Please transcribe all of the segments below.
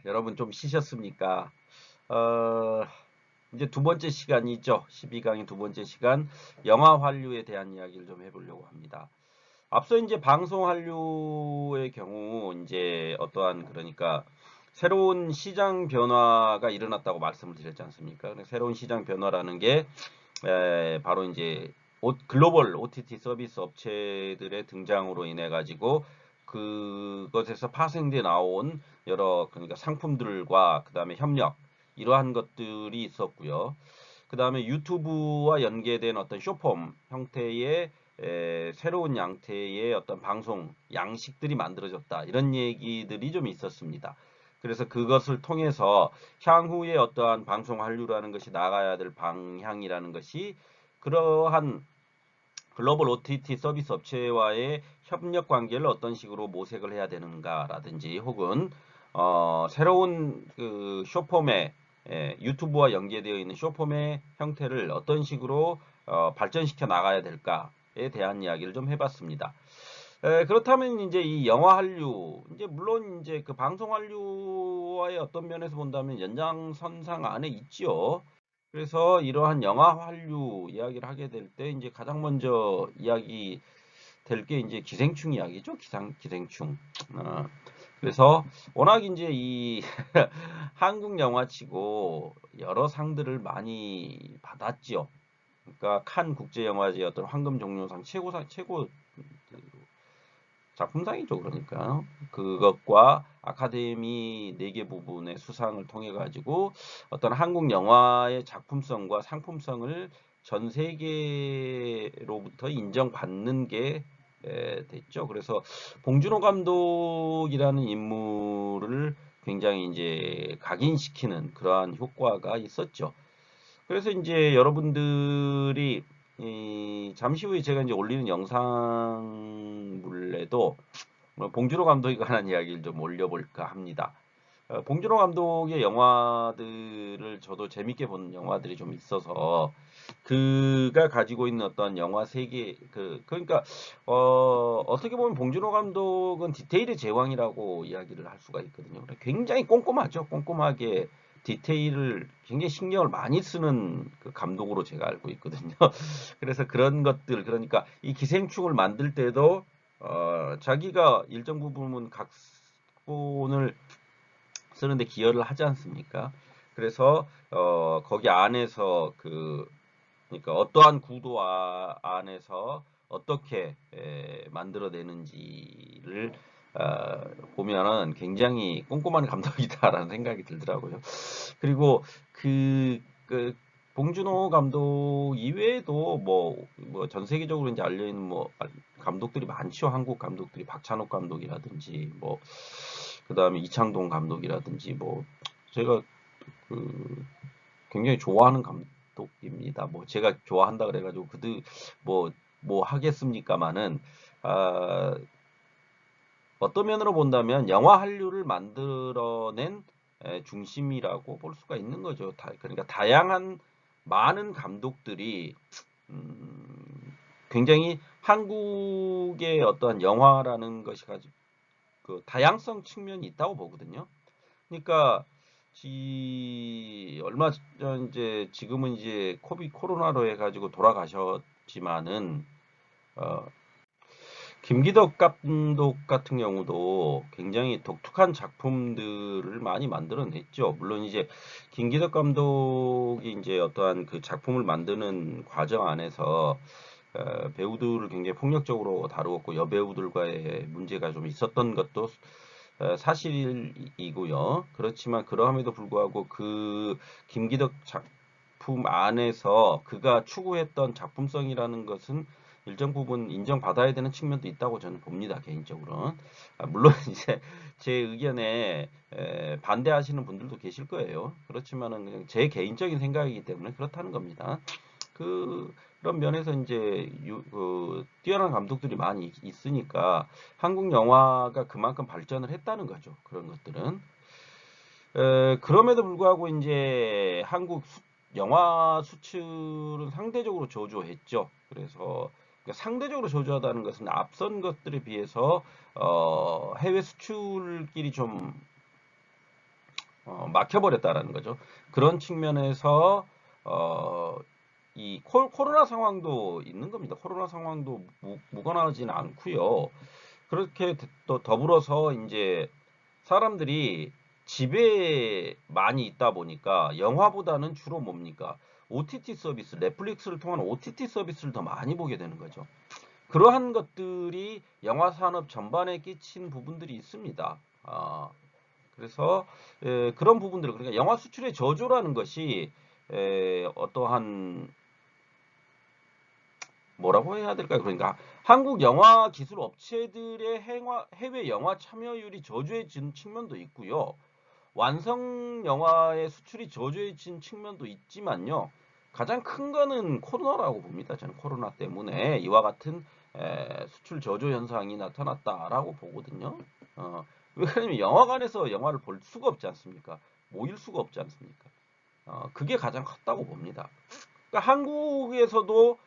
여러분 좀 쉬셨습니까? 어, 이제 두 번째 시간이죠. 12강의 두 번째 시간, 영화 한류에 대한 이야기를 좀 해보려고 합니다. 앞서 이제 방송 한류의 경우, 이제 어떠한, 그러니까, 새로운 시장 변화가 일어났다고 말씀을 드렸지 않습니까? 새로운 시장 변화라는 게, 바로 이제 글로벌 OTT 서비스 업체들의 등장으로 인해 가지고 그것에서 파생돼 나온 여러, 그러니까 상품들과 그다음에 협력, 이러한 것들이 있었고요. 그다음에 유튜브와 연계된 어떤 쇼폼 형태의 새로운 양태의 어떤 방송 양식들이 만들어졌다, 이런 얘기들이 좀 있었습니다. 그래서 그것을 통해서 향후에 어떠한 방송 한류라는 것이 나가야 될 방향이라는 것이, 그러한 글로벌 OTT 서비스 업체와의 협력 관계를 어떤 식으로 모색을 해야 되는가라든지, 혹은 새로운 그 쇼폼의, 유튜브와 연계되어 있는 쇼폼의 형태를 어떤 식으로 발전시켜 나가야 될까에 대한 이야기를 좀 해봤습니다. 그렇다면 이제 이 영화 한류, 이제 물론 이제 그 방송 한류와의 어떤 면에서 본다면 연장선상 안에 있지요. 그래서 이러한 영화 한류 이야기를 하게 될 때 이제 가장 먼저 이야기 될 게 이제 기생충 이야기죠. 기생충. 어, 그래서 워낙 이제 이 한국 영화치고 여러 상들을 많이 받았지요. 그러니까 칸 국제영화제 어떤 황금 종려상 최고 작품상이죠. 그러니까 그것과 아카데미 4개 부분의 수상을 통해 가지고 어떤 한국 영화의 작품성과 상품성을 전 세계로부터 인정받는 게 됐죠. 그래서 봉준호 감독이라는 인물을 굉장히 이제 각인시키는 그러한 효과가 있었죠. 그래서 이제 여러분들이 잠시 후에 제가 이제 올리는 영상물에도 봉준호 감독에 관한 이야기를 좀 올려볼까 합니다. 봉준호 감독의 영화들을 저도 재밌게 본 영화들이 좀 있어서, 그가 가지고 있는 어떤 영화 세계, 그러니까 어떻게 보면 봉준호 감독은 디테일의 제왕이라고 이야기를 할 수가 있거든요. 굉장히 꼼꼼하죠. 꼼꼼하게 디테일을 굉장히 신경을 많이 쓰는 그 감독으로 제가 알고 있거든요. 그래서 그런 것들, 그러니까 이 기생충을 만들 때도 자기가 일정 부분 각본을 쓰는데 기여를 하지 않습니까? 그래서 거기 안에서 그러니까 어떠한 구도 안에서 어떻게 만들어내는지를 보면은 굉장히 꼼꼼한 감독이다라는 생각이 들더라고요. 그리고 그 봉준호 감독 이외에도 뭐 전 세계적으로 이제 알려 있는 뭐 감독들이 많죠. 한국 감독들이 박찬욱 감독이라든지, 뭐 그다음에 이창동 감독이라든지, 뭐 제가 그 굉장히 좋아하는 감독입니다. 뭐 제가 좋아한다 그래가지고 그들 뭐 하겠습니까마는, 아, 어떤 면으로 본다면 영화 한류를 만들어낸 중심이라고 볼 수가 있는 거죠. 그러니까 다양한 많은 감독들이 굉장히 한국의 어떠한 영화라는 것이 가지고 그 다양성 측면이 있다고 보거든요. 그러니까 얼마 전 이제 지금은 이제 코로나로 해가지고 돌아가셨지만은, 어, 김기덕 감독 같은 경우도 굉장히 독특한 작품들을 많이 만들어냈죠. 물론 이제 김기덕 감독이 이제 어떠한 그 작품을 만드는 과정 안에서 배우들을 굉장히 폭력적으로 다루었고, 여배우들과의 문제가 좀 있었던 것도 사실이고요. 그렇지만 그러함에도 불구하고 그 김기덕 작품 안에서 그가 추구했던 작품성이라는 것은 일정 부분 인정받아야 되는 측면도 있다고 저는 봅니다, 개인적으로는. 물론 이제 제 의견에 반대하시는 분들도 계실 거예요. 그렇지만은 그냥 제 개인적인 생각이기 때문에 그렇다는 겁니다. 그런 면에서 이제 뛰어난 감독들이 많이 있으니까 한국 영화가 그만큼 발전을 했다는 거죠. 그런 것들은. 그럼에도 불구하고 이제 영화 수출은 상대적으로 저조했죠. 그래서 그러니까 상대적으로 저조하다는 것은 앞선 것들에 비해서 해외 수출길이 좀 막혀버렸다라는 거죠. 그런 측면에서 이 코로나 상황도 있는 겁니다. 코로나 상황도 무관하지는 않고요. 그렇게 또 더불어서 이제 사람들이 집에 많이 있다 보니까 영화보다는 주로 뭡니까? OTT 서비스, 넷플릭스를 통한 OTT 서비스를 더 많이 보게 되는 거죠. 그러한 것들이 영화 산업 전반에 끼친 부분들이 있습니다. 그래서 그런 부분들, 그러니까 영화 수출의 저조라는 것이 어떠한 뭐라고 해야 될까요? 그러니까 한국 영화 기술 업체들의 해외 영화 참여율이 저조해진 측면도 있고요. 완성 영화의 수출이 저조해진 측면도 있지만요. 가장 큰 거는 코로나라고 봅니다. 저는 코로나 때문에 이와 같은 수출 저조 현상이 나타났다라고 보거든요. 왜 그러냐면 영화관에서 영화를 볼 수가 없지 않습니까? 모일 수가 없지 않습니까? 그게 가장 컸다고 봅니다. 그러니까 한국에서도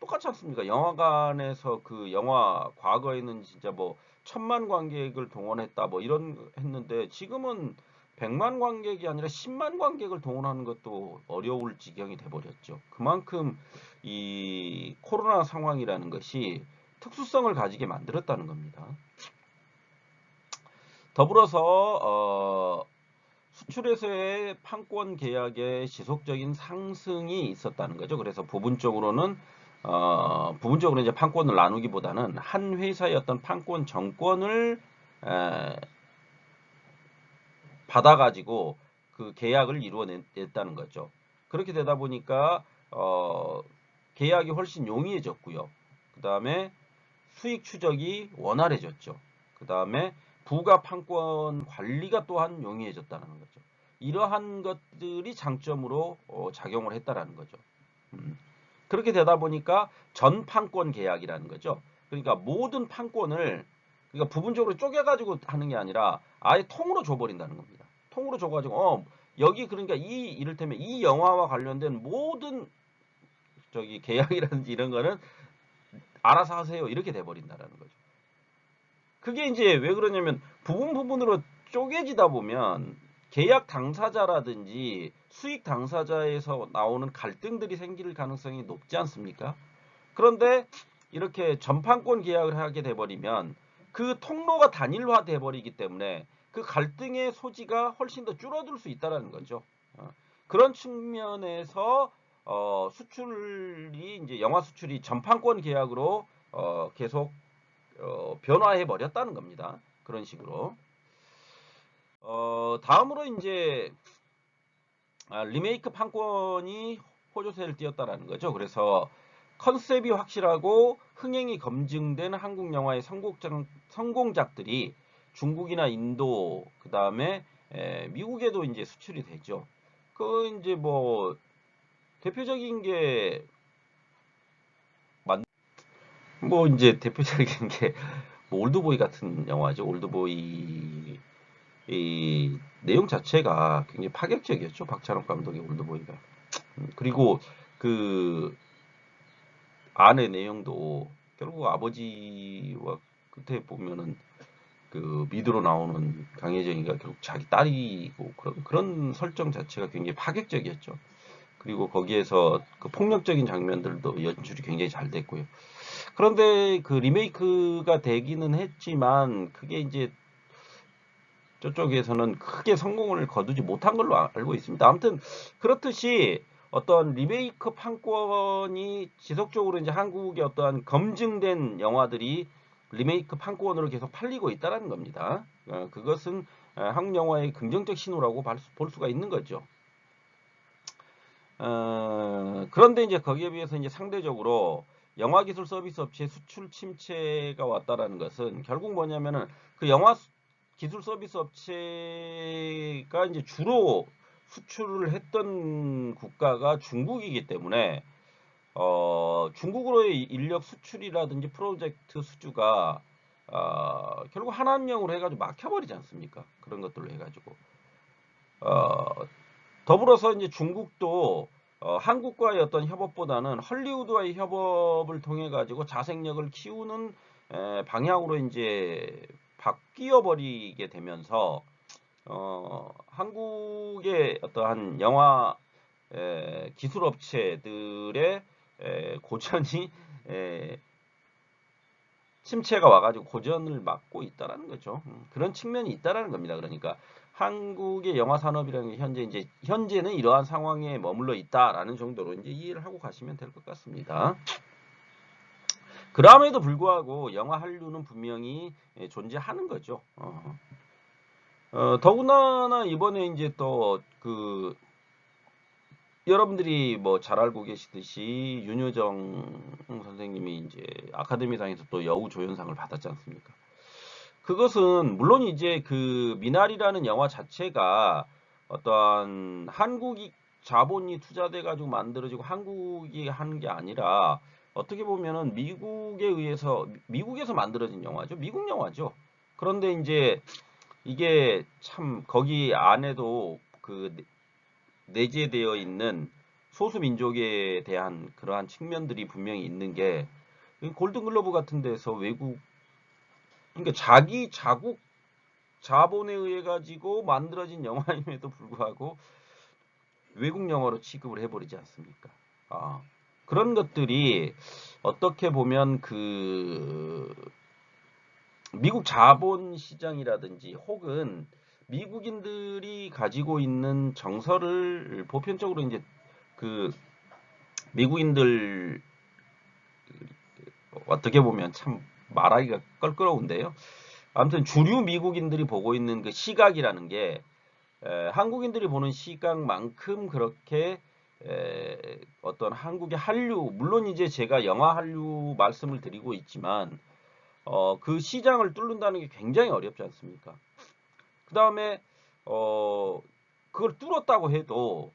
똑같지 않습니까? 영화관에서 그 영화 과거에는 진짜 뭐 1000만 관객을 동원했다 뭐 이런 했는데 지금은 100만 관객이 아니라 10만 관객을 동원하는 것도 어려울 지경이 돼버렸죠. 그만큼 이 코로나 상황이라는 것이 특수성을 가지게 만들었다는 겁니다. 더불어서 수출에서의 판권 계약의 지속적인 상승이 있었다는 거죠. 그래서 부분적으로는 이제 판권을 나누기보다는 한 회사의 어떤 판권 정권을 받아가지고 그 계약을 이루어냈다는 거죠. 그렇게 되다 보니까 계약이 훨씬 용이해졌고요. 그 다음에 수익 추적이 원활해졌죠. 그 다음에 부가 판권 관리가 또한 용이해졌다는 거죠. 이러한 것들이 장점으로 작용을 했다라는 거죠. 그렇게 되다 보니까 전 판권 계약이라는 거죠. 그러니까 모든 판권을 그러니까 부분적으로 쪼개가지고 하는 게 아니라 아예 통으로 줘버린다는 겁니다. 통으로 줘가지고 여기 그러니까 이를테면 이 영화와 관련된 모든 저기 계약이라든지 이런 거는 알아서 하세요 이렇게 돼버린다라는 거죠. 그게 이제 왜 그러냐면 부분으로 쪼개지다 보면 계약 당사자라든지 수익 당사자에서 나오는 갈등들이 생길 가능성이 높지 않습니까? 그런데 이렇게 전판권 계약을 하게 돼버리면 그 통로가 단일화 돼버리기 때문에 그 갈등의 소지가 훨씬 더 줄어들 수 있다는 거죠. 그런 측면에서 수출이 이제 영화 수출이 전판권 계약으로 계속 변화해 버렸다는 겁니다. 그런 식으로. 다음으로 이제 리메이크 판권이 호조세를 띄었다라는 거죠. 그래서 컨셉이 확실하고 흥행이 검증된 한국 영화의 성공작들이 중국이나 인도, 그 다음에 미국에도 이제 수출이 되죠. 그 이제 뭐 대표적인 게 뭐 이제 대표적인 게 뭐 올드보이 같은 영화죠. 올드보이 이 내용 자체가 굉장히 파격적이었죠. 박찬욱 감독의 올드보이가. 그리고 그 안의 내용도 결국 아버지와 끝에 보면은 그 미드로 나오는 강혜정이가 결국 자기 딸이고 그런 설정 자체가 굉장히 파격적이었죠. 그리고 거기에서 그 폭력적인 장면들도 연출이 굉장히 잘 됐고요. 그런데 그 리메이크가 되기는 했지만 그게 이제 저쪽에서는 크게 성공을 거두지 못한 걸로 알고 있습니다. 아무튼 그렇듯이 어떤 리메이크 판권이 지속적으로 이제 한국의 어떠한 검증된 영화들이 리메이크 판권으로 계속 팔리고 있다는 겁니다. 그것은 한국 영화의 긍정적 신호라고 볼 수가 있는 거죠. 그런데 이제 거기에 비해서 이제 상대적으로 영화기술 서비스 업체의 수출 침체가 왔다라는 것은 결국 뭐냐면은 그 영화 기술 서비스 업체가 이제 주로 수출을 했던 국가가 중국이기 때문에 중국으로의 인력 수출이라든지 프로젝트 수주가 결국 하나님형으로 해가지고 막혀버리지 않습니까? 그런 것들로 해가지고 더불어서 이제 중국도 한국과의 어떤 협업보다는 헐리우드와의 협업을 통해 가지고 자생력을 키우는 방향으로 이제 바뀌어 버리게 되면서 한국의 어떠한 영화 기술 업체들의 고전이 침체가 와가지고 고전을 막고 있다라는 거죠. 그런 측면이 있다라는 겁니다. 그러니까 한국의 영화 산업이라는 게 현재는 이러한 상황에 머물러 있다라는 정도로 이제 이해를 하고 가시면 될 것 같습니다. 그럼에도 불구하고 영화 한류는 분명히 존재하는 거죠. 더군다나 이번에 이제 또 여러분들이 뭐 잘 알고 계시듯이 윤여정 선생님이 이제 아카데미상에서 또 여우 조연상을 받았지 않습니까? 그것은 물론 이제 그 미나리라는 영화 자체가 어떠한 한국이 자본이 투자돼 가지고 만들어지고 한국이 하는 게 아니라 어떻게 보면은 미국에서 만들어진 영화죠. 미국 영화죠. 그런데 이제 이게 참 거기 안에도 그 내재되어 있는 소수 민족에 대한 그러한 측면들이 분명히 있는 게 골든글러브 같은 데서 그러니까 자국 자본에 의해 가지고 만들어진 영화임에도 불구하고 외국 영화로 취급을 해버리지 않습니까? 그런 것들이 어떻게 보면 미국 자본 시장이라든지 혹은 미국인들이 가지고 있는 정서를 보편적으로 이제 그 미국인들 어떻게 보면 참 말하기가 껄끄러운데요. 아무튼 주류 미국인들이 보고 있는 그 시각이라는 게 한국인들이 보는 시각만큼 그렇게 어떤 한국의 한류, 물론 이제 제가 영화 한류 말씀을 드리고 있지만 그 시장을 뚫는다는 게 굉장히 어렵지 않습니까? 그 다음에 그걸 뚫었다고 해도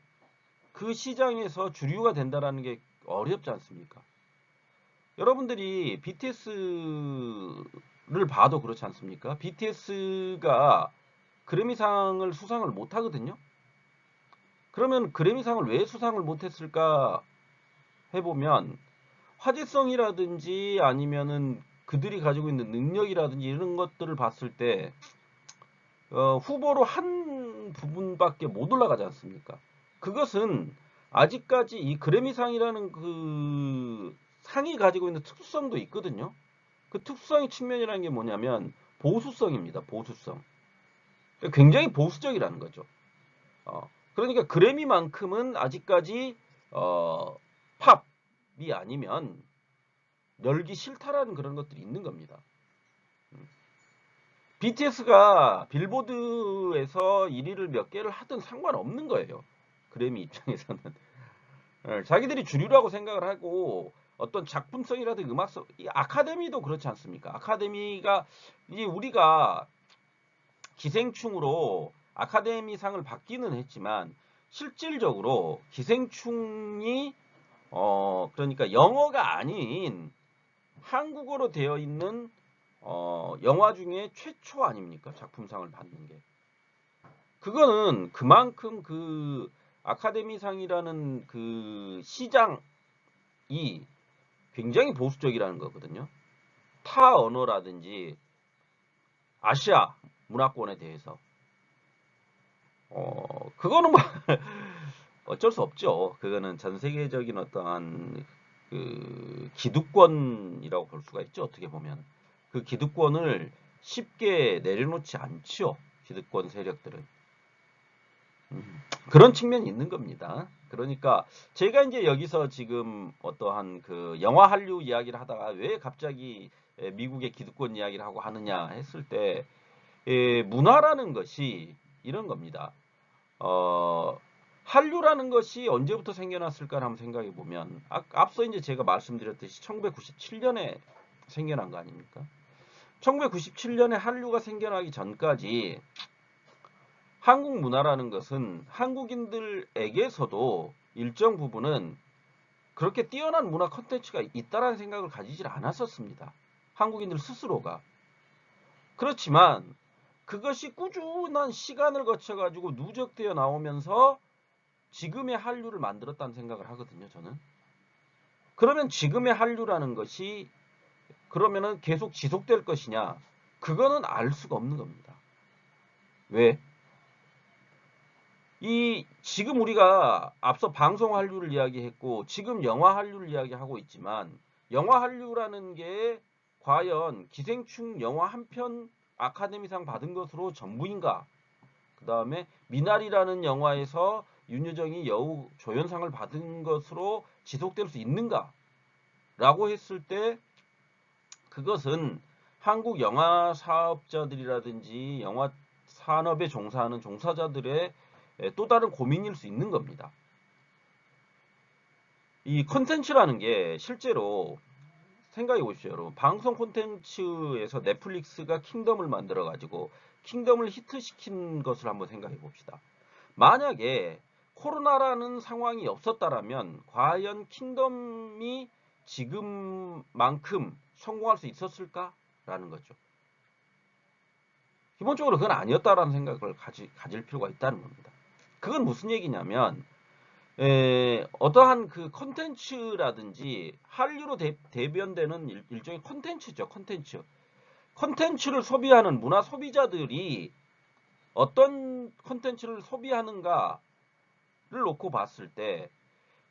그 시장에서 주류가 된다라는 게 어렵지 않습니까? 여러분들이 BTS를 봐도 그렇지 않습니까? BTS가 그래미상을 수상을 못 하거든요. 그러면 그래미상을 왜 수상을 못 했을까 해보면 화제성이라든지 아니면은 그들이 가지고 있는 능력이라든지 이런 것들을 봤을 때 후보로 한 부분밖에 못 올라가지 않습니까? 그것은 아직까지 이 그래미상이라는 그 상이 가지고 있는 특수성도 있거든요. 그 특수성의 측면이라는 게 뭐냐면 보수성입니다. 보수성. 굉장히 보수적이라는 거죠. 그러니까 그래미만큼은 아직까지 팝이 아니면 열기 싫다라는 그런 것들이 있는 겁니다. BTS가 빌보드에서 1위를 몇 개를 하든 상관없는 거예요. 그래미 입장에서는. 자기들이 주류라고 생각을 하고 어떤 작품성이라든지 음악성, 이 아카데미도 그렇지 않습니까? 아카데미가 이제 우리가 기생충으로 아카데미상을 받기는 했지만 실질적으로 기생충이 그러니까 영어가 아닌 한국어로 되어 있는 영화 중에 최초 아닙니까? 작품상을 받는 게. 그거는 그만큼 그 아카데미상이라는 그 시장이 굉장히 보수적이라는 거거든요. 타 언어라든지 아시아 문화권에 대해서. 그거는 뭐 어쩔 수 없죠. 그거는 전 세계적인 어떠한 그 기득권이라고 볼 수가 있죠. 어떻게 보면. 그 기득권을 쉽게 내려놓지 않죠. 기득권 세력들은. 그런 측면이 있는 겁니다. 그러니까 제가 이제 여기서 지금 어떠한 그 영화 한류 이야기를 하다가 왜 갑자기 미국의 기득권 이야기를 하고 하느냐 했을 때 문화라는 것이 이런 겁니다. 한류라는 것이 언제부터 생겨났을까 한번 생각해 보면 앞서 이제 제가 말씀드렸듯이 1997년에 생겨난 거 아닙니까? 1997년에 한류가 생겨나기 전까지 한국 문화라는 것은 한국인들에게서도 일정 부분은 그렇게 뛰어난 문화 컨텐츠가 있다라는 생각을 가지질 않았었습니다. 한국인들 스스로가. 그렇지만 그것이 꾸준한 시간을 거쳐가지고 누적되어 나오면서 지금의 한류를 만들었다는 생각을 하거든요, 저는. 그러면 지금의 한류라는 것이 그러면은 계속 지속될 것이냐? 그거는 알 수가 없는 겁니다. 왜? 지금 우리가 앞서 방송 한류를 이야기했고 지금 영화 한류를 이야기하고 있지만 영화 한류라는 게 과연 기생충 영화 한 편 아카데미상 받은 것으로 전부인가? 그 다음에 미나리라는 영화에서 윤여정이 여우 조연상을 받은 것으로 지속될 수 있는가? 라고 했을 때 그것은 한국 영화 사업자들이라든지 영화 산업에 종사하는 종사자들의 또 다른 고민일 수 있는 겁니다. 이 콘텐츠라는 게 실제로 생각해 보십시오, 여러분. 방송 콘텐츠에서 넷플릭스가 킹덤을 만들어 가지고 킹덤을 히트시킨 것을 한번 생각해 봅시다. 만약에 코로나라는 상황이 없었다라면 과연 킹덤이 지금만큼 성공할 수 있었을까라는 거죠. 기본적으로 그건 아니었다라는 생각을 가질 필요가 있다는 겁니다. 그건 무슨 얘기냐면 어떠한 그 컨텐츠라든지 한류로 대변되는 일종의 컨텐츠죠. 컨텐츠를 소비하는 문화 소비자들이 어떤 컨텐츠를 소비하는가를 놓고 봤을 때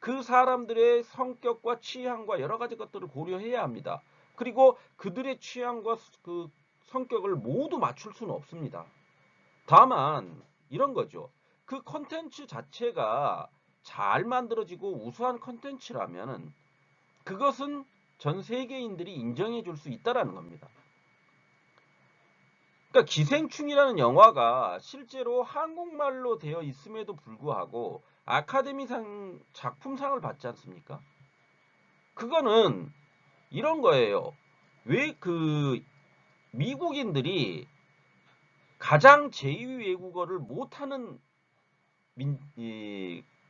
그 사람들의 성격과 취향과 여러 가지 것들을 고려해야 합니다. 그리고 그들의 취향과 그 성격을 모두 맞출 수는 없습니다. 다만 이런 거죠. 그 컨텐츠 자체가 잘 만들어지고 우수한 컨텐츠라면 그것은 전 세계인들이 인정해 줄 수 있다라는 겁니다. 그러니까 기생충이라는 영화가 실제로 한국말로 되어 있음에도 불구하고 아카데미상 작품상을 받지 않습니까? 그거는 이런 거예요. 왜 그 미국인들이 가장 제2 외국어를 못하는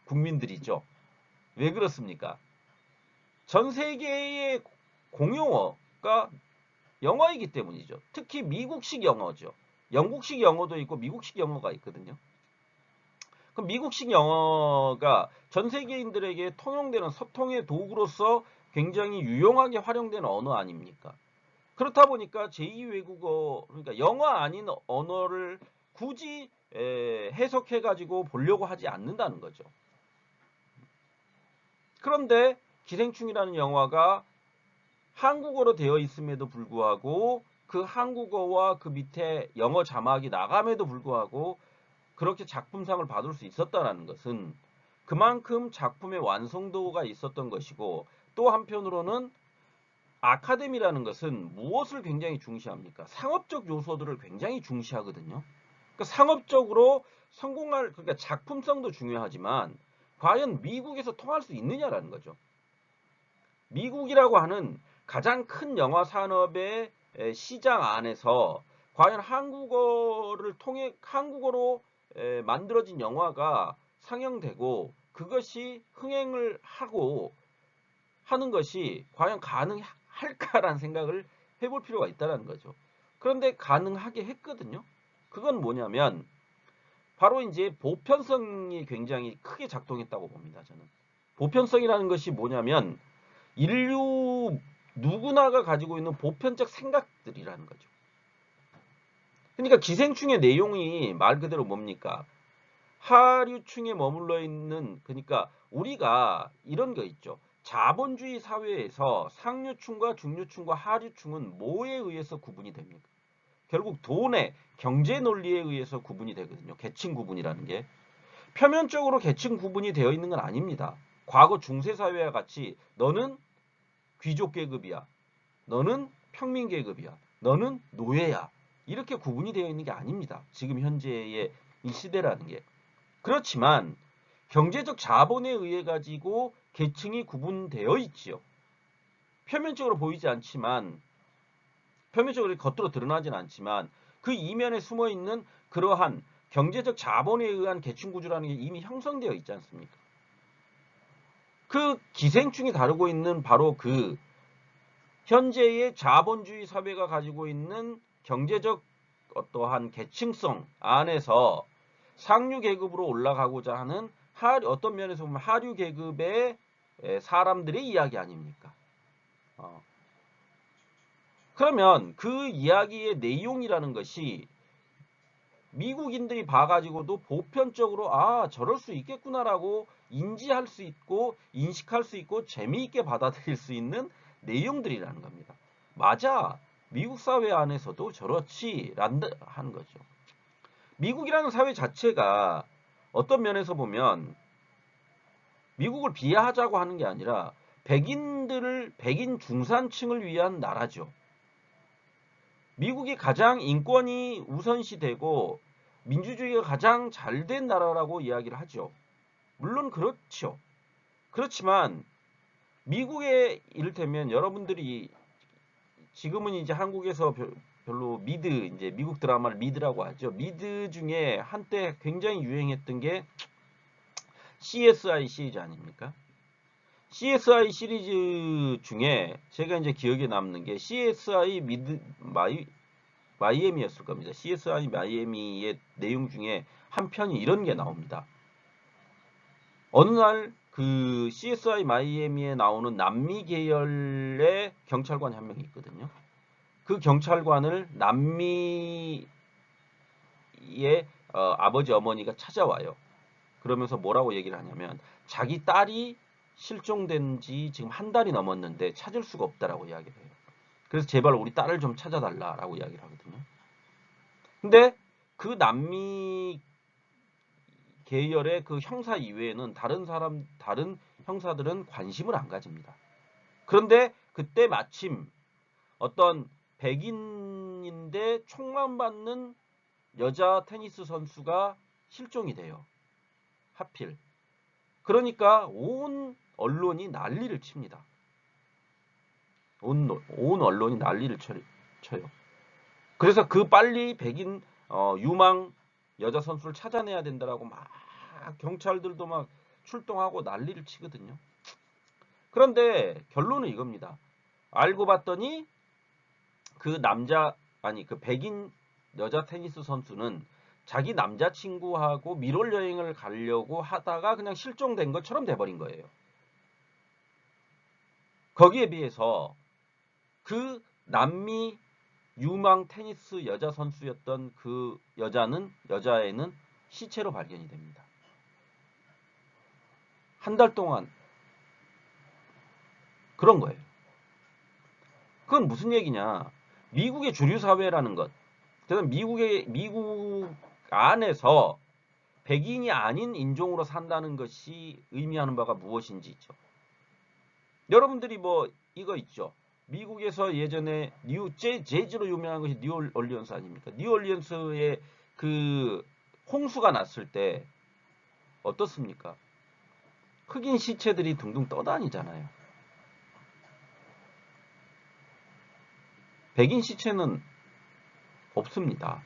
국민들이죠. 왜 그렇습니까? 전 세계의 공용어가 영어이기 때문이죠. 특히 미국식 영어죠. 영국식 영어도 있고 미국식 영어가 있거든요. 그럼 미국식 영어가 전 세계인들에게 통용되는 소통의 도구로서 굉장히 유용하게 활용되는 언어 아닙니까? 그렇다 보니까 제2 외국어, 그러니까 영어 아닌 언어를 굳이 해석해가지고 보려고 하지 않는다는 거죠. 그런데 기생충이라는 영화가 한국어로 되어 있음에도 불구하고 그 한국어와 그 밑에 영어 자막이 나감에도 불구하고 그렇게 작품상을 받을 수 있었다는 것은 그만큼 작품의 완성도가 있었던 것이고 또 한편으로는 아카데미라는 것은 무엇을 굉장히 중시합니까? 상업적 요소들을 굉장히 중시하거든요. 그러니까 상업적으로 그러니까 작품성도 중요하지만 과연 미국에서 통할 수 있느냐라는 거죠. 미국이라고 하는 가장 큰 영화 산업의 시장 안에서 과연 한국어를 통해 한국어로 만들어진 영화가 상영되고 그것이 흥행을 하고 하는 것이 과연 가능할까라는 생각을 해볼 필요가 있다는 거죠. 그런데 가능하게 했거든요. 그건 뭐냐면 바로 이제 보편성이 굉장히 크게 작동했다고 봅니다. 저는 보편성이라는 것이 뭐냐면 인류 누구나가 가지고 있는 보편적 생각들이라는 거죠. 그러니까 기생충의 내용이 말 그대로 뭡니까? 하류층에 머물러 있는, 그러니까 우리가 이런 거 있죠. 자본주의 사회에서 상류층과 중류층과 하류층은 뭐에 의해서 구분이 됩니까? 결국 돈의 경제 논리에 의해서 구분이 되거든요. 계층 구분이라는 게. 표면적으로 계층 구분이 되어 있는 건 아닙니다. 과거 중세사회와 같이 너는 귀족 계급이야. 너는 평민 계급이야. 너는 노예야. 이렇게 구분이 되어 있는 게 아닙니다. 지금 현재의 이 시대라는 게. 그렇지만 경제적 자본에 의해 가지고 계층이 구분되어 있지요. 표면적으로 보이지 않지만 표면적으로 겉으로 드러나진 않지만 그 이면에 숨어 있는 그러한 경제적 자본에 의한 계층 구조라는 게 이미 형성되어 있지 않습니까? 그 기생충이 다루고 있는 바로 그 현재의 자본주의 사회가 가지고 있는 경제적 어떠한 계층성 안에서 상류 계급으로 올라가고자 하는 어떤 면에서 보면 하류 계급의 사람들의 이야기 아닙니까? 그러면 그 이야기의 내용이라는 것이 미국인들이 봐가지고도 보편적으로 아 저럴 수 있겠구나라고 인지할 수 있고 인식할 수 있고 재미있게 받아들일 수 있는 내용들이라는 겁니다. 맞아. 미국 사회 안에서도 저렇지 하는 거죠. 미국이라는 사회 자체가 어떤 면에서 보면 미국을 비하하자고 하는 게 아니라 백인 중산층을 위한 나라죠. 미국이 가장 인권이 우선시되고 민주주의가 가장 잘된 나라라고 이야기를 하죠. 물론 그렇죠. 그렇지만 미국의 이를테면 여러분들이 지금은 이제 한국에서 별로 이제 미국 드라마를 미드라고 하죠. 미드 중에 한때 굉장히 유행했던 게 CSI 시리즈 아닙니까? CSI 시리즈 중에 제가 이제 기억에 남는 게 CSI 마이애미였을 겁니다. CSI 마이애미의 내용 중에 한 편이 이런 게 나옵니다. 어느 날 그 CSI 마이애미에 나오는 남미 계열의 경찰관이 한 명이 있거든요. 그 경찰관을 남미의 아버지 어머니가 찾아와요. 그러면서 뭐라고 얘기를 하냐면 자기 딸이 실종된 지 지금 한 달이 넘었는데 찾을 수가 없다라고 이야기를 해요. 그래서 제발 우리 딸을 좀 찾아달라라고 이야기를 하거든요. 근데 그 남미 계열의 그 형사 이외에는 다른 형사들은 관심을 안 가집니다. 그런데 그때 마침 어떤 백인인데 총만 받는 여자 테니스 선수가 실종이 돼요. 하필. 그러니까 온 언론이 난리를 칩니다. 온 언론이 난리를 쳐요. 그래서 그 빨리 백인 유망 여자 선수를 찾아내야 된다라고 막 경찰들도 막 출동하고 난리를 치거든요. 그런데 결론은 이겁니다. 알고 봤더니 그 백인 여자 테니스 선수는 자기 남자친구하고 미롤 여행을 가려고 하다가 그냥 실종된 것처럼 돼버린 거예요. 거기에 비해서 그 남미 유망 테니스 여자 선수였던 그 여자애는 시체로 발견이 됩니다. 한 달 동안 그런 거예요. 그건 무슨 얘기냐? 미국의 주류 사회라는 것. 그다음 미국 안에서 백인이 아닌 인종으로 산다는 것이 의미하는 바가 무엇인지 있죠. 여러분들이 뭐 이거 있죠. 미국에서 예전에 재즈로 유명한 것이 뉴올리언스 아닙니까? 뉴올리언스의 그 홍수가 났을 때 어떻습니까? 흑인 시체들이 둥둥 떠다니잖아요. 백인 시체는 없습니다.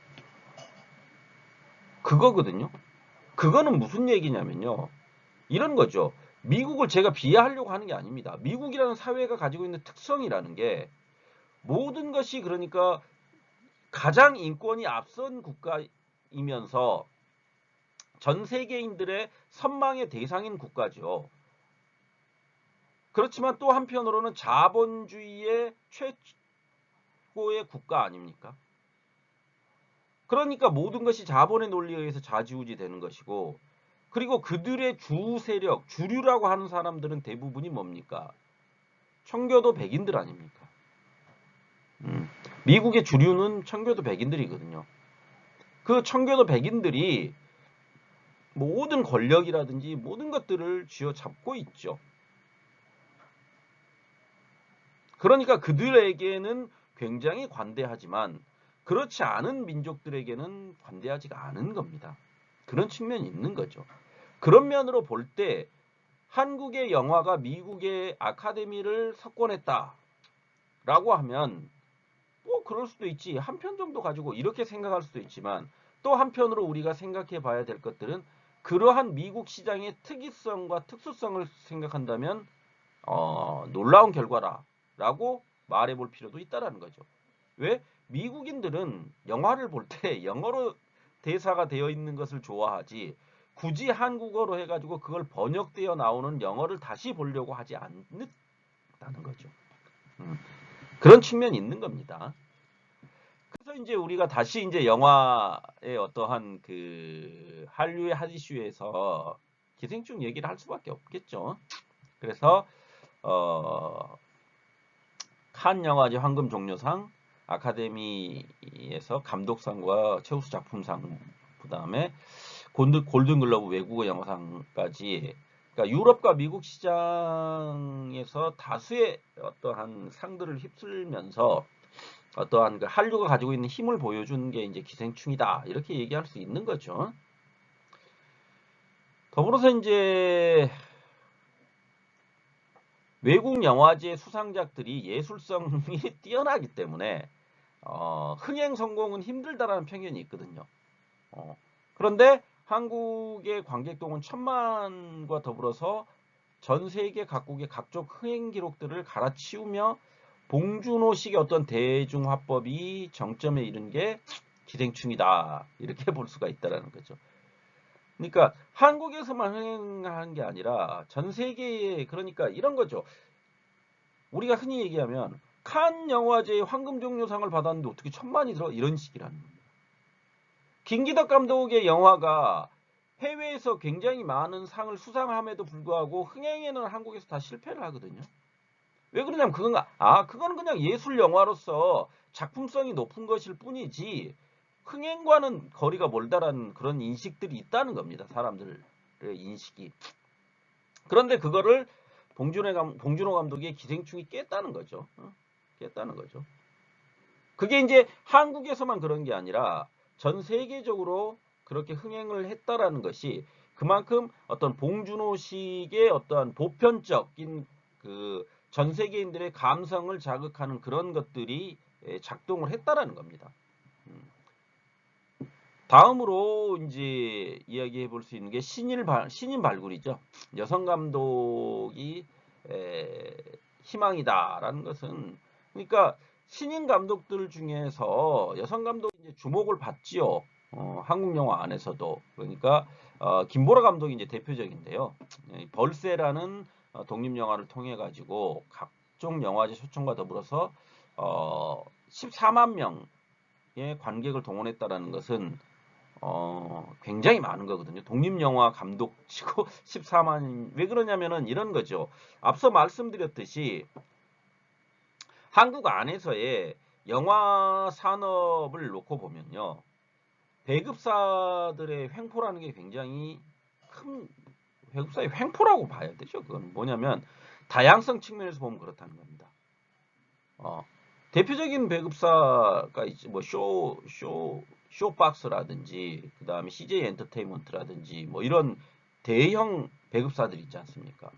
그거거든요. 그거는 무슨 얘기냐면요. 이런 거죠. 미국을 제가 비하하려고 하는 게 아닙니다. 미국이라는 사회가 가지고 있는 특성이라는 게 모든 것이 그러니까 가장 인권이 앞선 국가이면서 전 세계인들의 선망의 대상인 국가죠. 그렇지만 또 한편으로는 자본주의의 최고의 국가 아닙니까? 그러니까 모든 것이 자본의 논리에 의해서 좌지우지 되는 것이고, 그리고 그들의 주 세력, 주류라고 하는 사람들은 대부분이 뭡니까? 청교도 백인들 아닙니까? 미국의 주류는 청교도 백인들이거든요. 그 청교도 백인들이 모든 권력이라든지 모든 것들을 쥐어잡고 있죠. 그러니까 그들에게는 굉장히 관대하지만 그렇지 않은 민족들에게는 관대하지가 않은 겁니다. 그런 측면이 있는 거죠. 그런 면으로 볼 때 한국의 영화가 미국의 아카데미를 석권했다라고 하면 뭐 그럴 수도 있지. 한 편 정도 가지고 이렇게 생각할 수도 있지만 또 한편으로 우리가 생각해 봐야 될 것들은 그러한 미국 시장의 특이성과 특수성을 생각한다면 놀라운 결과라고 말해볼 필요도 있다라는 거죠. 왜? 미국인들은 영화를 볼 때 영어로 대사가 되어 있는 것을 좋아하지 굳이 한국어로 해가지고 그걸 번역되어 나오는 영어를 다시 보려고 하지 않는다는 거죠. 그런 측면이 있는 겁니다. 그래서 이제 우리가 다시 이제 영화의 어떠한 그 한류의 한 이슈에서 기생충 얘기를 할 수밖에 없겠죠. 그래서 칸 영화제 황금 종려상, 아카데미에서 감독상과 최우수 작품상, 그다음에 골든글러브 외국어 영화상까지, 그러니까 유럽과 미국 시장에서 다수의 어떠한 상들을 휩쓸면서 어떠한 그 한류가 가지고 있는 힘을 보여준 게 이제 기생충이다, 이렇게 얘기할 수 있는 거죠. 더불어서 이제 외국 영화제 수상작들이 예술성이 뛰어나기 때문에 흥행 성공은 힘들다라는 편견이 있거든요. 그런데 한국의 관객동은 1,000만과 더불어서 전 세계 각국의 각종 흥행 기록들을 갈아치우며 봉준호식의 어떤 대중화법이 정점에 이른 게 기생충이다, 이렇게 볼 수가 있다라는 거죠. 그러니까 한국에서만 흥행한 게 아니라 전 세계에, 그러니까 이런 거죠. 우리가 흔히 얘기하면 칸 영화제의 황금종려상을 받았는데 어떻게 1,000만이 들어, 이런 식이라는 겁니다. 김기덕 감독의 영화가 해외에서 굉장히 많은 상을 수상함에도 불구하고 흥행에는 한국에서 다 실패를 하거든요. 왜 그러냐면 그거는 그냥 예술 영화로서 작품성이 높은 것일 뿐이지 흥행과는 거리가 멀다라는 그런 인식들이 있다는 겁니다. 사람들의 인식이. 그런데 그거를 봉준호 감독의 기생충이 깼다는 거죠. 깼다는 거죠. 그게 이제 한국에서만 그런 게 아니라 전 세계적으로 그렇게 흥행을 했다라는 것이 그만큼 어떤 봉준호식의 어떠한 보편적인 그 전 세계인들의 감성을 자극하는 그런 것들이 작동을 했다라는 겁니다. 다음으로 이제 이야기해 볼 수 있는 게 신인 발굴이죠. 여성 감독이 희망이다라는 것은, 그러니까 신인 감독들 중에서 여성 감독이 이제 주목을 받지요. 한국 영화 안에서도. 그러니까 김보라 감독이 이제 대표적인데요. 벌새라는 독립 영화를 통해 가지고 각종 영화제 초청과 더불어서 14만 명의 관객을 동원했다라는 것은 굉장히 많은 거거든요. 독립영화 감독치고 14만. 왜 그러냐면은 이런 거죠. 앞서 말씀드렸듯이 한국 안에서의 영화 산업을 놓고 보면요. 배급사들의 횡포라는 게 굉장히 큰, 배급사의 횡포라고 봐야 되죠. 그건 뭐냐면 다양성 측면에서 보면 그렇다는 겁니다. 대표적인 배급사가 있지, 뭐 쇼박스라든지 그 다음에 CJ 엔터테인먼트라든지 뭐 이런 대형 배급사들 있지 않습니까?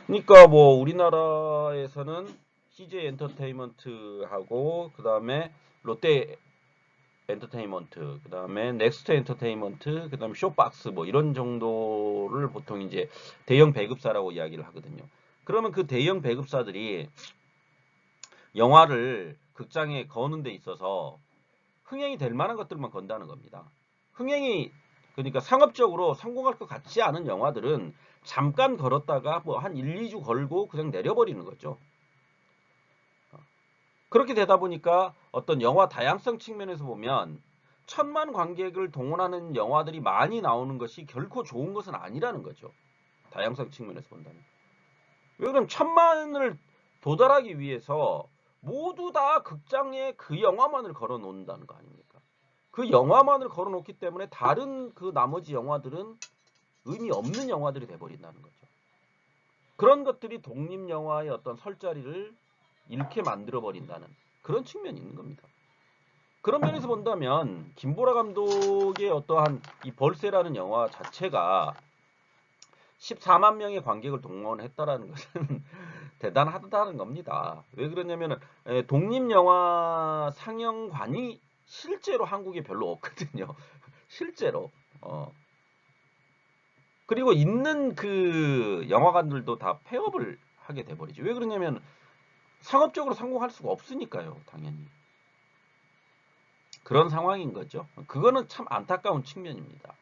그러니까 뭐 우리나라에서는 CJ 엔터테인먼트하고 그 다음에 롯데 엔터테인먼트, 그 다음에 넥스트 엔터테인먼트, 그 다음에 쇼박스 뭐 이런 정도를 보통 이제 대형 배급사라고 이야기를 하거든요. 그러면 그 대형 배급사들이 영화를 극장에 거는 데 있어서 흥행이 될 만한 것들만 건다는 겁니다. 흥행이, 그러니까 상업적으로 성공할 것 같지 않은 영화들은 잠깐 걸었다가 뭐 한 1, 2주 걸고 그냥 내려버리는 거죠. 그렇게 되다 보니까 어떤 영화 다양성 측면에서 보면 1,000만 관객을 동원하는 영화들이 많이 나오는 것이 결코 좋은 것은 아니라는 거죠. 다양성 측면에서 본다면. 왜 그러면 1,000만을 도달하기 위해서 모두 다 극장에 그 영화만을 걸어 놓는다는 거 아닙니까? 그 영화만을 걸어 놓기 때문에 다른 그 나머지 영화들은 의미 없는 영화들이 돼버린다는 거죠. 그런 것들이 독립영화의 어떤 설 자리를 잃게 만들어 버린다는 그런 측면이 있는 겁니다. 그런 면에서 본다면 김보라 감독의 어떠한 이 벌새라는 영화 자체가 14만 명의 관객을 동원했다라는 것은 대단하다는 겁니다. 왜 그러냐면은 독립영화 상영관이 실제로 한국에 별로 없거든요. 실제로. 그리고 있는 그 영화관들도 다 폐업을 하게 돼버리죠. 왜 그러냐면 상업적으로 성공할 수가 없으니까요. 당연히. 그런 상황인 거죠. 그거는 참 안타까운 측면입니다.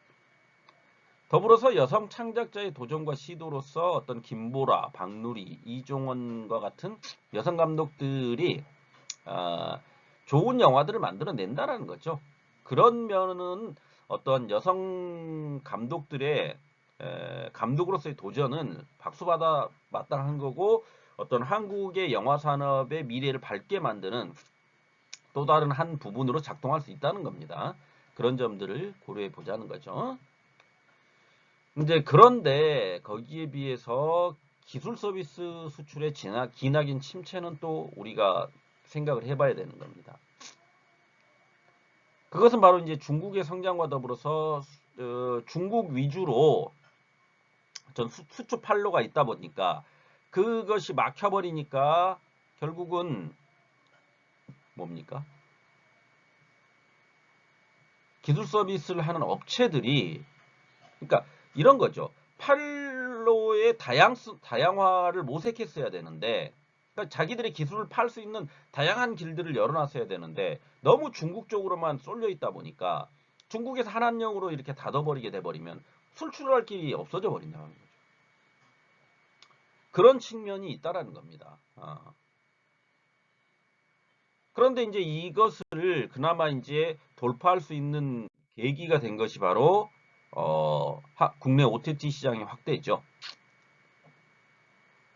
더불어서 여성 창작자의 도전과 시도로서 어떤 김보라, 박누리, 이종원과 같은 여성 감독들이 좋은 영화들을 만들어낸다라는 거죠. 그런 면은 어떤 여성 감독들의 감독으로서의 도전은 박수받아 마땅한 거고, 어떤 한국의 영화 산업의 미래를 밝게 만드는 또 다른 한 부분으로 작동할 수 있다는 겁니다. 그런 점들을 고려해 보자는 거죠. 이제 그런데 거기에 비해서 기술 서비스 수출의 기나긴 침체는 또 우리가 생각을 해봐야 되는 겁니다. 그것은 바로 이제 중국의 성장과 더불어서 중국 위주로 전 수출 판로가 있다 보니까 그것이 막혀버리니까 결국은 뭡니까? 기술 서비스를 하는 업체들이, 그러니까 이런 거죠. 판로의 다양화를 모색했어야 되는데, 그러니까 자기들의 기술을 팔 수 있는 다양한 길들을 열어놨어야 되는데 너무 중국 쪽으로만 쏠려 있다 보니까 중국에서 한한령으로 이렇게 닫아버리게 돼버리면 수출할 길이 없어져 버린다는 거죠. 그런 측면이 있다라는 겁니다. 그런데 이제 이것을 그나마 이제 돌파할 수 있는 계기가 된 것이 바로 국내 OTT 시장의 확대죠.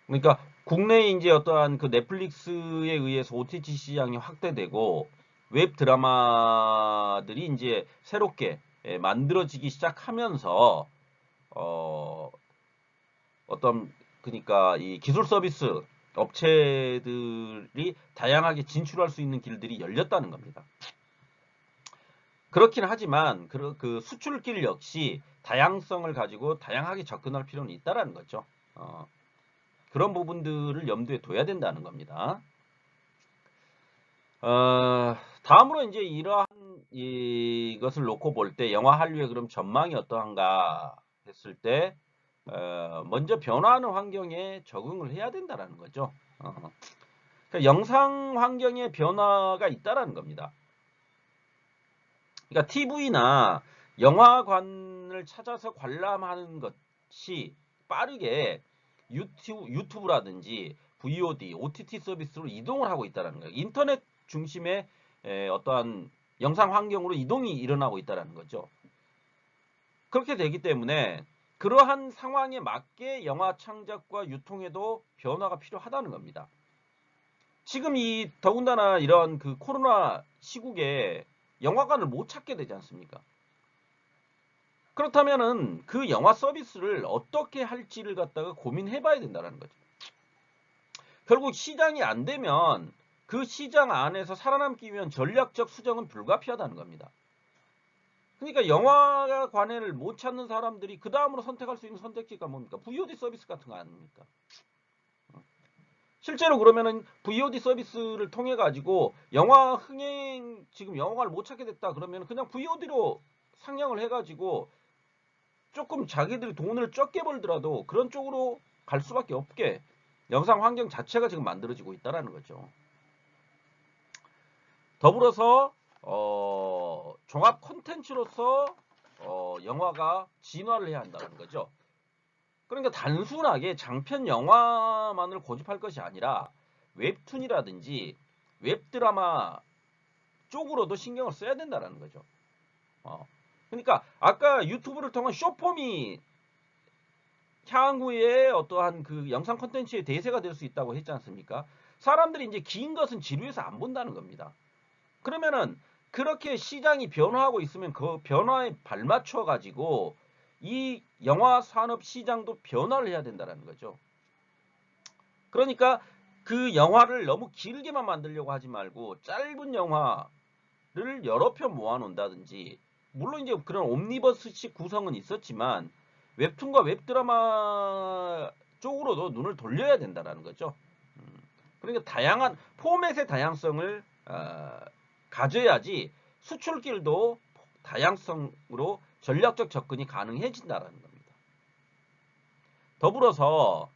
그러니까 국내에 이제 어떠한 그 넷플릭스에 의해서 OTT 시장이 확대되고 웹 드라마들이 이제 새롭게 만들어지기 시작하면서 어떤, 그러니까 이 기술 서비스 업체들이 다양하게 진출할 수 있는 길들이 열렸다는 겁니다. 그렇긴 하지만 그 수출길 역시 다양성을 가지고 다양하게 접근할 필요는 있다라는 거죠. 그런 부분들을 염두에 둬야 된다는 겁니다. 다음으로 이제 이러한 이것을 놓고 볼 때 영화 한류의 그럼 전망이 어떠한가 했을 때 먼저 변화하는 환경에 적응을 해야 된다라는 거죠. 그러니까 영상 환경의 변화가 있다라는 겁니다. 그러니까 TV나 영화관을 찾아서 관람하는 것이 빠르게 유튜브라든지 VOD, OTT 서비스로 이동을 하고 있다는 거예요. 인터넷 중심의 어떠한 영상 환경으로 이동이 일어나고 있다는 거죠. 그렇게 되기 때문에 그러한 상황에 맞게 영화 창작과 유통에도 변화가 필요하다는 겁니다. 지금 이 더군다나 이런 그 코로나 시국에 영화관을 못 찾게 되지 않습니까? 그렇다면은 그 영화 서비스를 어떻게 할지를 갖다가 고민해 봐야 된다는 거죠. 결국 시장이 안 되면 그 시장 안에서 살아남기 위한 전략적 수정은 불가피하다는 겁니다. 그러니까 영화관을 못 찾는 사람들이 그 다음으로 선택할 수 있는 선택지가 뭡니까? VOD 서비스 같은 거 아닙니까? 실제로 그러면은 VOD 서비스를 통해 가지고 영화 흥행, 지금 영화관을 못 찾게 됐다 그러면 그냥 VOD로 상영을 해 가지고 조금 자기들이 돈을 적게 벌더라도 그런 쪽으로 갈 수밖에 없게 영상 환경 자체가 지금 만들어지고 있다는 거죠. 더불어서 종합 콘텐츠로서 영화가 진화를 해야 한다는 거죠. 그러니까 단순하게 장편 영화만을 고집할 것이 아니라 웹툰이라든지 웹드라마 쪽으로도 신경을 써야 된다는 거죠. 그러니까 아까 유튜브를 통한 쇼폼이 향후에 어떠한 그 영상 콘텐츠의 대세가 될 수 있다고 했지 않습니까? 사람들이 이제 긴 것은 지루해서 안 본다는 겁니다. 그러면은 그렇게 시장이 변화하고 있으면 그 변화에 발맞춰 가지고 이 영화 산업 시장도 변화를 해야 된다는 거죠. 그러니까 그 영화를 너무 길게만 만들려고 하지 말고 짧은 영화를 여러 편 모아 놓는다든지, 물론 이제 그런 옴니버스식 구성은 있었지만 웹툰과 웹드라마 쪽으로도 눈을 돌려야 된다는 거죠. 그러니까 다양한 포맷의 다양성을 가져야지 수출길도 다양성으로 전략적 접근이 가능해진다는 겁니다. 더불어서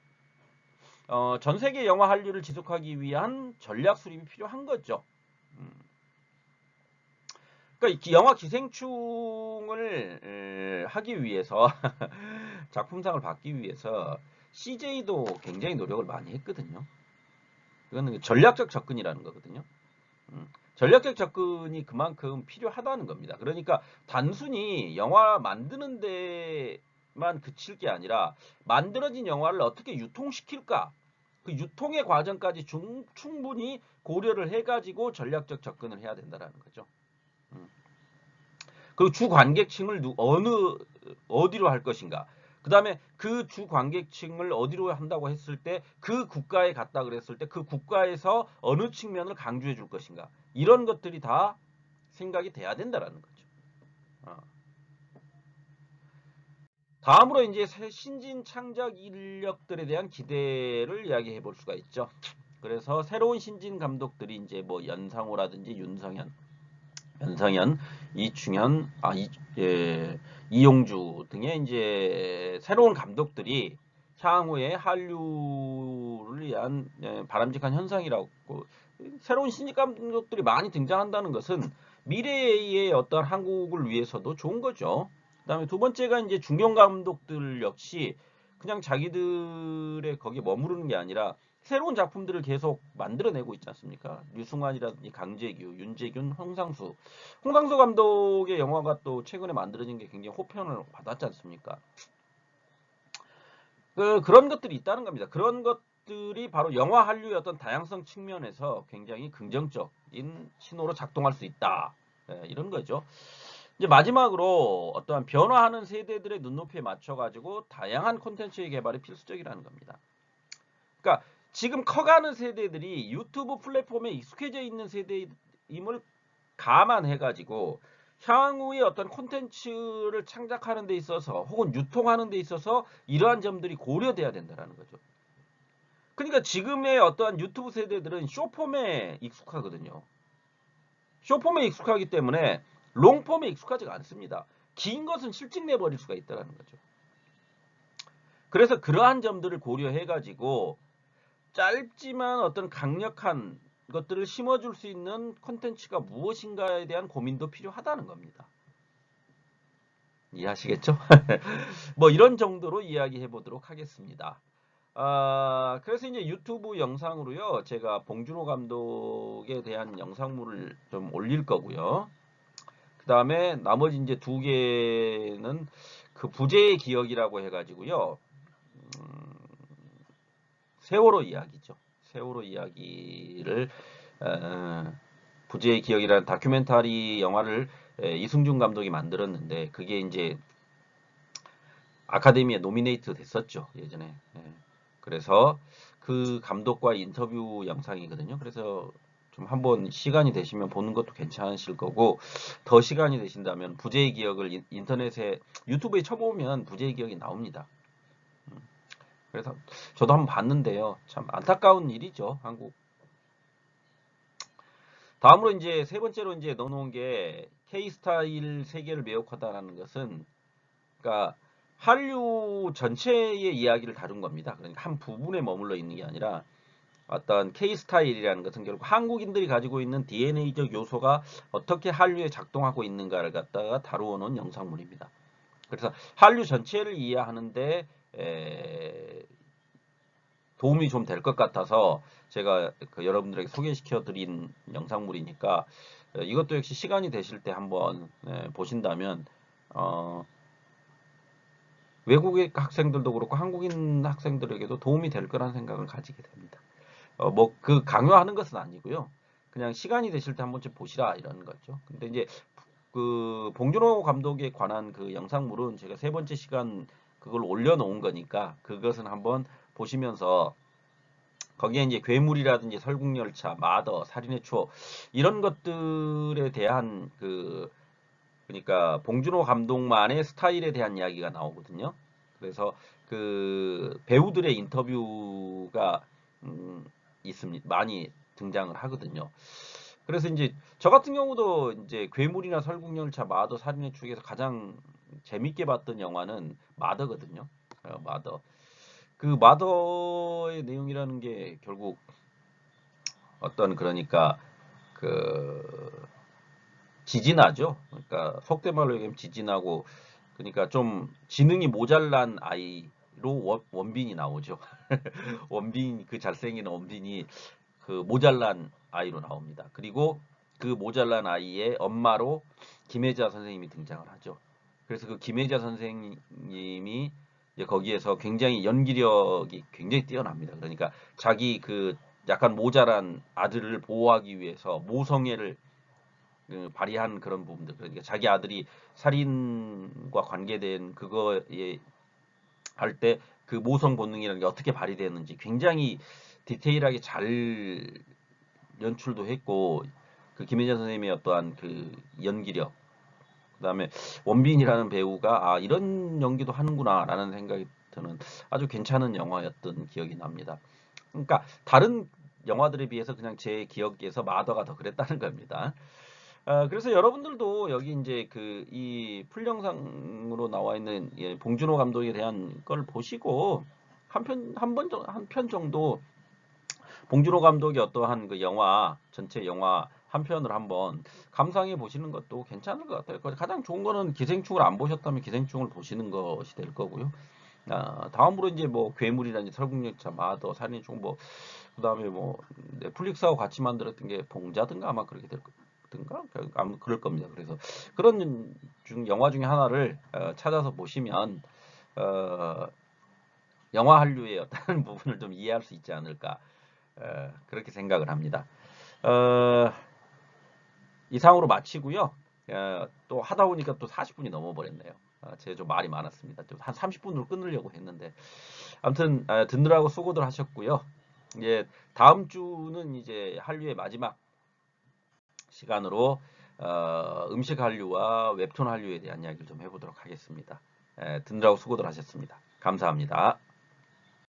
전 세계 영화 한류를 지속하기 위한 전략 수립이 필요한 거죠. 그러니까 영화 기생충을 하기 위해서 작품상을 받기 위해서 CJ도 굉장히 노력을 많이 했거든요. 이거는 전략적 접근이라는 거거든요. 전략적 접근이 그만큼 필요하다는 겁니다. 그러니까 단순히 영화 만드는 데만 그칠 게 아니라 만들어진 영화를 어떻게 유통시킬까? 그 유통의 과정까지 충분히 고려를 해가지고 전략적 접근을 해야 된다는 거죠. 그리고 주 관객층을 어디로 할 것인가? 그 다음에 그 주 관객층을 어디로 한다고 했을 때 그 국가에 갔다 그랬을 때 그 국가에서 어느 측면을 강조해 줄 것인가? 이런 것들이 다 생각이 돼야 된다라는 거죠. 다음으로 이제 신진 창작 인력들에 대한 기대를 이야기해 볼 수가 있죠. 그래서 새로운 신진 감독들이 이제 뭐 연상호라든지 연상현, 이충현, 이용주 등의 이제 새로운 감독들이 향후에 한류를 위한 바람직한 현상이라고, 새로운 신입 감독들이 많이 등장한다는 것은 미래의 어떤 한국을 위해서도 좋은 거죠. 그다음에 두 번째가 이제 중견 감독들 역시 그냥 자기들의 거기에 머무르는 게 아니라 새로운 작품들을 계속 만들어내고 있지 않습니까? 류승환이라든지 강재규, 윤재균, 홍상수 감독의 영화가 또 최근에 만들어진 게 굉장히 호평을 받았지 않습니까? 그런 것들이 있다는 겁니다. 그런 것들이 바로 영화 한류의 어떤 다양성 측면에서 굉장히 긍정적인 신호로 작동할 수 있다. 이런 거죠. 이제 마지막으로 어떠한 변화하는 세대들의 눈높이에 맞춰가지고 다양한 콘텐츠의 개발이 필수적이라는 겁니다. 그러니까 지금 커가는 세대들이 유튜브 플랫폼에 익숙해져 있는 세대임을 감안해가지고 향후의 어떤 콘텐츠를 창작하는 데 있어서 혹은 유통하는 데 있어서 이러한 점들이 고려돼야 된다는 거죠. 그러니까 지금의 어떠한 유튜브 세대들은 숏폼에 익숙하거든요. 숏폼에 익숙하기 때문에 롱폼에 익숙하지가 않습니다. 긴 것은 실증 내버릴 수가 있다는 거죠. 그래서 그러한 점들을 고려해가지고 짧지만 어떤 강력한 것들을 심어줄 수 있는 콘텐츠가 무엇인가에 대한 고민도 필요하다는 겁니다. 이해하시겠죠? 뭐 이런 정도로 이야기해 보도록 하겠습니다. 그래서 이제 유튜브 영상으로요, 제가 봉준호 감독에 대한 영상물을 좀 올릴 거고요. 그 다음에 나머지 이제 두 개는 그 부재의 기억이라고 해가지고요. 세월호 이야기죠. 세월호 이야기를 부재의 기억이라는 다큐멘터리 영화를 이승준 감독이 만들었는데 그게 이제 아카데미에 노미네이트 됐었죠. 예전에. 그래서 그 감독과 인터뷰 영상이거든요. 그래서 좀 한번 시간이 되시면 보는 것도 괜찮으실 거고, 더 시간이 되신다면 부재의 기억을 인터넷에 유튜브에 쳐보면 부재의 기억이 나옵니다. 그래서 저도 한번 봤는데요. 참 안타까운 일이죠, 한국. 다음으로 이제 세 번째로 이제 넣어놓은 게 K-스타일 세계를 매혹하다라는 것은, 그러니까 한류 전체의 이야기를 다룬 겁니다. 그러니까 한 부분에 머물러 있는 게 아니라 어떤 K-스타일이라는 것은 결국 한국인들이 가지고 있는 DNA적 요소가 어떻게 한류에 작동하고 있는가를 갖다가 다루어 놓은 영상물입니다. 그래서 한류 전체를 이해하는데 도움이 좀 될 것 같아서 제가 여러분들에게 소개시켜 드린 영상물이니까 이것도 역시 시간이 되실 때 한번 보신다면 외국의 학생들도 그렇고 한국인 학생들에게도 도움이 될 거라는 생각을 가지게 됩니다. 뭐 그 강요하는 것은 아니고요. 그냥 시간이 되실 때 한 번쯤 보시라 이런 거죠. 근데 이제 그 봉준호 감독에 관한 그 영상물은 제가 세 번째 시간 그걸 올려놓은 거니까 그것은 한번 보시면서 거기에 이제 괴물이라든지 설국열차, 마더, 살인의 추억 이런 것들에 대한 그러니까 봉준호 감독만의 스타일에 대한 이야기가 나오거든요. 그래서 그 배우들의 인터뷰가 있습니다. 많이 등장을 하거든요. 그래서 이제 저 같은 경우도 이제 괴물이나 설국열차, 마더, 살인의 추억에서 가장 재밌게 봤던 영화는 마더거든요. 마더. 그 마더의 내용이라는 게 결국 어떤 그러니까 그 지진하죠. 그러니까 속된 말로 얘기하면 지진하고 그러니까 좀 지능이 모자란 아이로 원빈이 나오죠. 원빈 그 잘생긴 원빈이 그 모자란 아이로 나옵니다. 그리고 그 모자란 아이의 엄마로 김혜자 선생님이 등장을 하죠. 그래서 그 김혜자 선생님이 이제 거기에서 굉장히 연기력이 굉장히 뛰어납니다. 그러니까 자기 그 약간 모자란 아들을 보호하기 위해서 모성애를 발휘한 그런 부분들. 그러니까 자기 아들이 살인과 관계된 그거에 할 때 그 모성 본능이라는 게 어떻게 발휘되는지 굉장히 디테일하게 잘 연출도 했고, 그 김혜자 선생님의 어떠한 그 연기력, 그다음에 원빈이라는 배우가 아 이런 연기도 하는구나라는 생각이 드는 아주 괜찮은 영화였던 기억이 납니다. 그러니까 다른 영화들에 비해서 그냥 제 기억에서 마더가 더 그랬다는 겁니다. 그래서 여러분들도 여기 이제 그 이 풀영상으로 나와 있는 예, 봉준호 감독에 대한 걸 보시고 한 편 정도 봉준호 감독의 어떠한 그 영화 전체 영화 한 편을 한번 감상해 보시는 것도 괜찮을 것 같아요. 가장 좋은 거는 기생충을 안 보셨다면 기생충을 보시는 것이 될 거고요. 다음으로 이제 뭐 괴물이라든지 설국열차, 마더, 살인충 뭐 그다음에 뭐 넷플릭스하고 같이 만들었던 게 봉자든가 아마 그렇게 될 든가 아마 그럴 겁니다. 그래서 그런 영화 중에 하나를 찾아서 보시면 어, 영화 한류의 어떤 부분을 좀 이해할 수 있지 않을까 그렇게 생각을 합니다. 어, 이상으로 마치고요. 또 하다 보니까 또 40분이 넘어버렸네요. 제가 좀 말이 많았습니다. 좀 한 30분으로 끊으려고 했는데 아무튼 듣느라고 수고들 하셨고요. 이제 다음 주는 이제 한류의 마지막 시간으로 음식 한류와 웹툰 한류에 대한 이야기를 좀 해보도록 하겠습니다. 듣느라고 수고들 하셨습니다. 감사합니다.